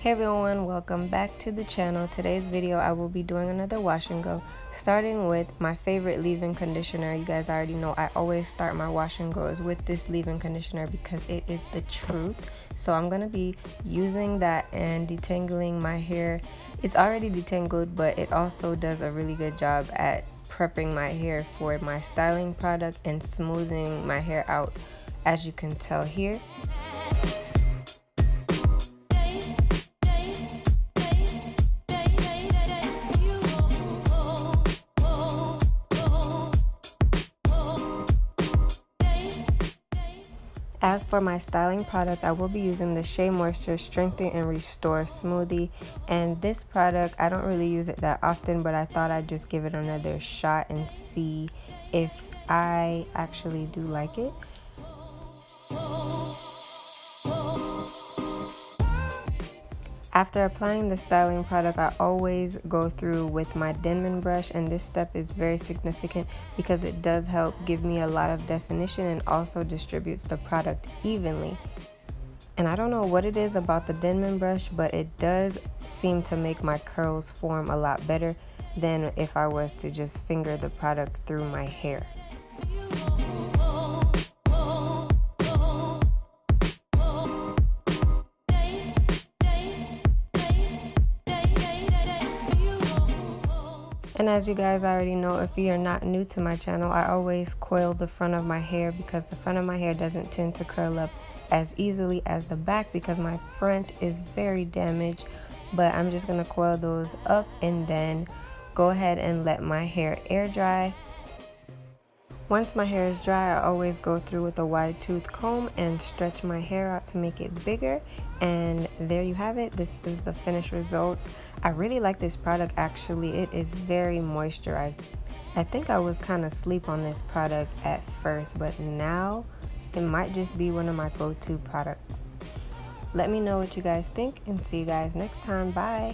Hey everyone, welcome back to the channel. Today's video I will be doing another wash and go, starting with my favorite leave-in conditioner. You guys already know I always start my wash and goes with this leave-in conditioner because it is the truth. So I'm going to be using that and detangling my hair. It's already detangled, but it also does a really good job at prepping my hair for my styling product and smoothing my hair out, as you can tell here. As for my styling product, I will be using the Shea Moisture Strengthen and Restore Smoothie. And this product, I don't really use it that often, but I thought I'd just give it another shot and see if I actually do like it. After applying the styling product, I always go through with my Denman brush, and this step is very significant because it does help give me a lot of definition and also distributes the product evenly. And I don't know what it is about the Denman brush, but it does seem to make my curls form a lot better than if I was to just finger the product through my hair. And as you guys already know, if you're not new to my channel, I always coil the front of my hair because the front of my hair doesn't tend to curl up as easily as the back because my front is very damaged. But I'm just going to coil those up and then go ahead and let my hair air dry. Once my hair is dry, I always go through with a wide tooth comb and stretch my hair out to make it bigger. And there you have it. This is the finished result. I really like this product actually. It is very moisturized. I think I was kind of asleep on this product at first, but now it might just be one of my go-to products. Let me know what you guys think and see you guys next time. Bye.